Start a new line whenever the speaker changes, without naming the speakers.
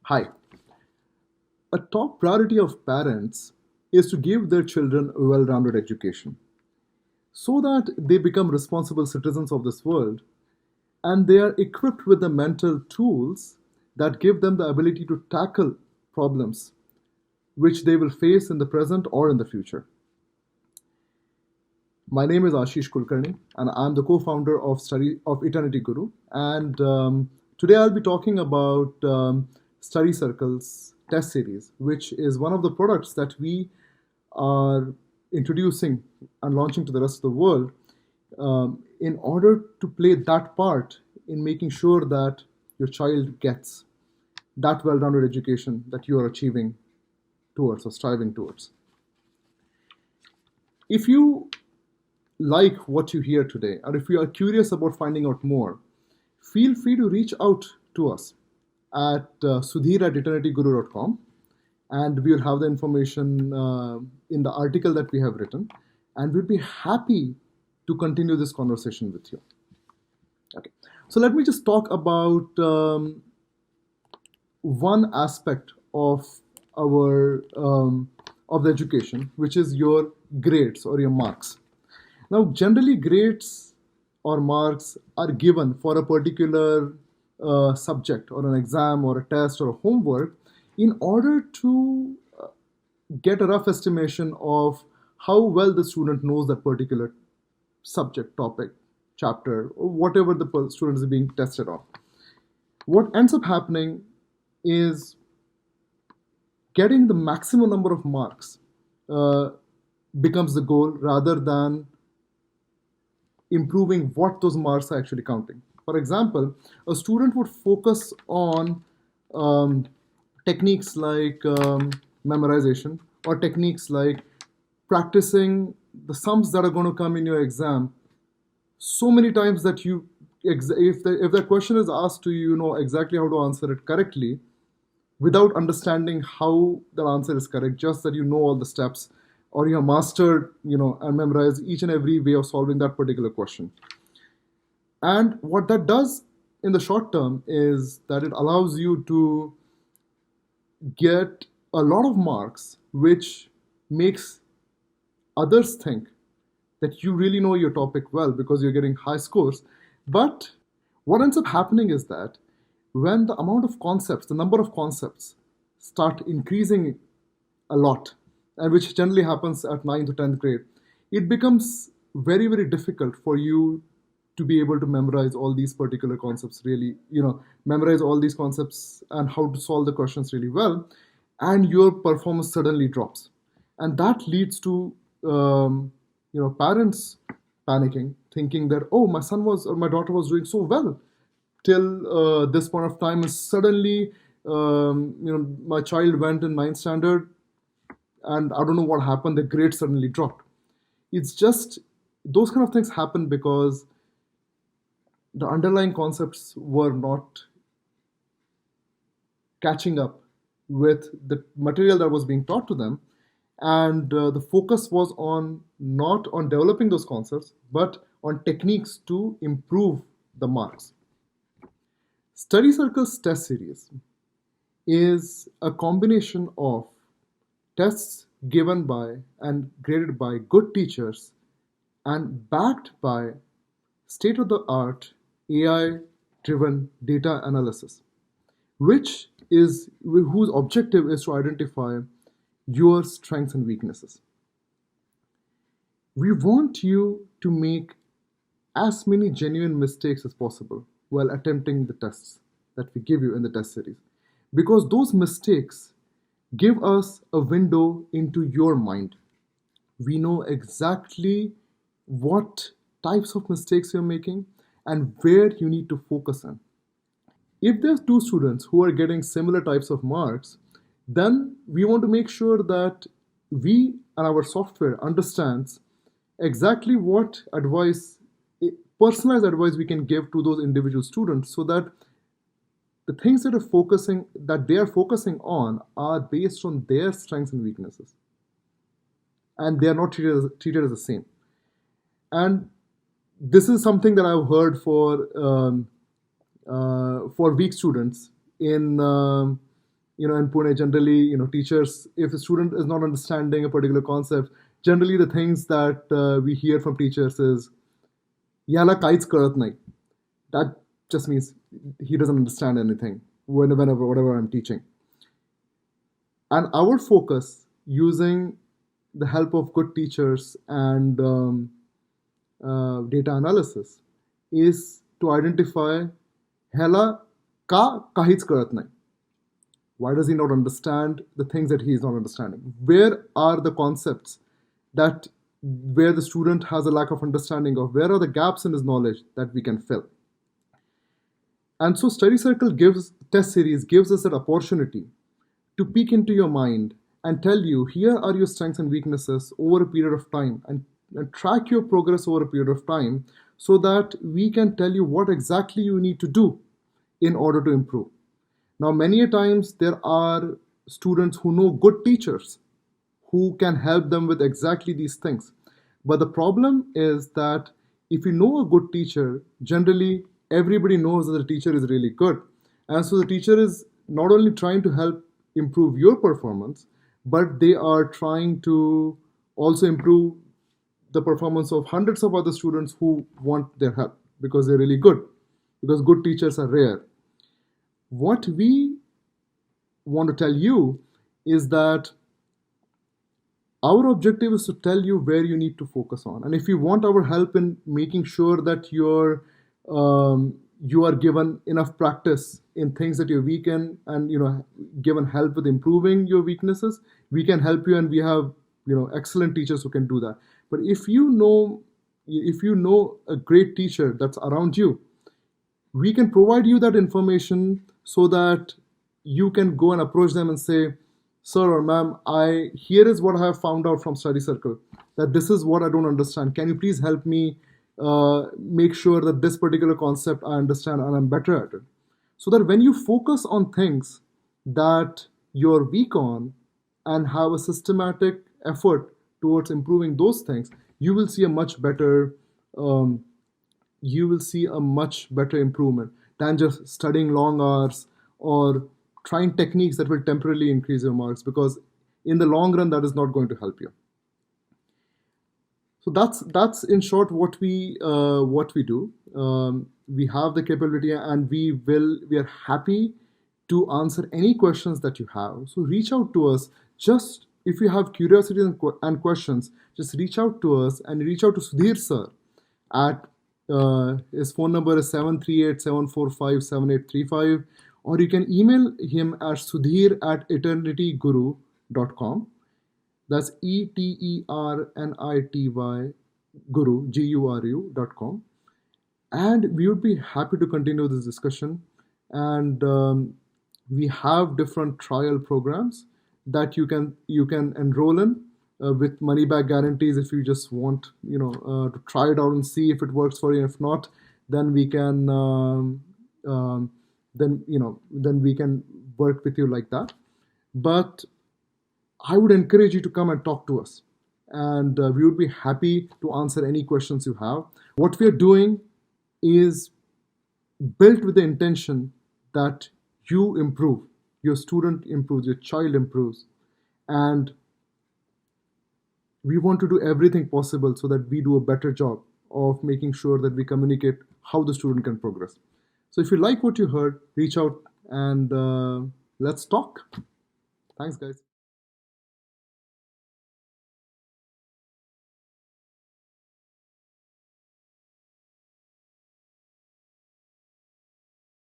Hi. A top priority of parents is to give their children a well rounded education so that they become responsible citizens of this world and they are equipped with the mental tools that give them the ability to tackle problems which they will face in the present or in the future. My name is Ashish Kulkarni, and I'm the co-founder of Study of Eternity Guru. And today I'll be talking about study circles test series, which is one of the products that we are introducing and launching to the rest of the world in order to play that part in making sure that your child gets that well-rounded education that you are achieving towards or striving towards. If you like what you hear today, or if you are curious about finding out more, feel free to reach out to us at sudhir@eternityguru.com, and we will have the information in the article that we have written, and we'd be happy to continue this conversation with you. Okay, so let me just talk about one aspect of our of the education, which is your grades or your marks. Now, generally, grades or marks are given for a particular subject or an exam or a test or a homework in order to get a rough estimation of how well the student knows that particular subject, topic, chapter, or whatever the student is being tested on. What ends up happening is getting the maximum number of marks uh, becomes the goal rather than improving what those marks are actually counting. For example, a student would focus on um, techniques like memorization or techniques like practicing the sums that are going to come in your exam so many times that if the question is asked to you, you know exactly how to answer it correctly without understanding how the answer is correct, just that you know all the steps or you have mastered, and memorized each and every way of solving that particular question. And what that does in the short term is that it allows you to get a lot of marks, which makes others think that you really know your topic well because you're getting high scores. But what ends up happening is that when the amount of concepts, the number of concepts start increasing a lot, and which generally happens at 9th to 10th grade, it becomes very, very difficult for you to be able to memorize all these particular concepts really, memorize all these concepts and how to solve the questions really well, and your performance suddenly drops. And that leads to, parents panicking, thinking that, oh, my son was or my daughter was doing so well till this point of time, and suddenly, my child went in ninth standard and I don't know what happened, the grade suddenly dropped. It's just those kind of things happen because the underlying concepts were not catching up with the material that was being taught to them, and the focus was on not on developing those concepts but on techniques to improve the marks. Study Circles test series is a combination of tests given by and graded by good teachers and backed by state of the art AI driven data analysis, which is whose objective is to identify your strengths and weaknesses. We want you to make as many genuine mistakes as possible while attempting the tests that we give you in the test series, because those mistakes give us a window into your mind. We know exactly what types of mistakes you're making and where you need to focus on. If there's two students who are getting similar types of marks, then we want to make sure that we and our software understands exactly what advice, personalized advice we can give to those individual students, so that the things that they are focusing on are based on their strengths and weaknesses, and they are not treated as the same. And this is something that I've heard for weak students in in Pune, generally, teachers, if a student is not understanding a particular concept, generally the things that we hear from teachers is, "Yala kaits karat nahi." That just means he doesn't understand anything whenever whatever I'm teaching. And our focus, using the help of good teachers and data analysis, is to identify Hela ka kahits karat nahi. Why does he not understand the things that he is not understanding? Where are the concepts that where the student has a lack of understanding of? Where are the gaps in his knowledge that we can fill? And so study circle test series gives us an opportunity to peek into your mind and tell you, here are your strengths and weaknesses over a period of time, and track your progress over a period of time, so that we can tell you what exactly you need to do in order to improve. Now, many a times there are students who know good teachers who can help them with exactly these things. But the problem is that if you know a good teacher, generally everybody knows that the teacher is really good. And so the teacher is not only trying to help improve your performance, but they are trying to also improve the performance of hundreds of other students who want their help because they're really good, because good teachers are rare. What we want to tell you is that our objective is to tell you where you need to focus on. And if you want our help in making sure that you are given enough practice in things that you're weak in, and given help with improving your weaknesses, we can help you, and we have excellent teachers who can do that. But if you know a great teacher that's around you, we can provide you that information so that you can go and approach them and say, "Sir or ma'am, here is what I have found out from study circle, that this is what I don't understand. Can you please help me make sure that this particular concept I understand and I'm better at it?" So that when you focus on things that you're weak on and have a systematic effort towards improving those things, you will see a much better improvement than just studying long hours or trying techniques that will temporarily increase your marks, because in the long run that is not going to help you. So that's in short what we do. We have the capability, and we are happy to answer any questions that you have. So reach out to us. Just if you have curiosity and questions, just reach out to us, and reach out to Sudhir sir at his phone number is 738-745-7835, or you can email him at sudhir@eternityguru.com. That's ETERNITY GURU.com. And we would be happy to continue this discussion. And we have different trial programs that you can enroll in with money back guarantees if you just want to try it out and see if it works for you. If not, then we can then we can work with you like that. But I would encourage you to come and talk to us, and we would be happy to answer any questions you have. What we are doing is built with the intention that you improve, your student improves, your child improves, and we want to do everything possible so that we do a better job of making sure that we communicate how the student can progress. So if you like what you heard, reach out and let's talk. Thanks, guys.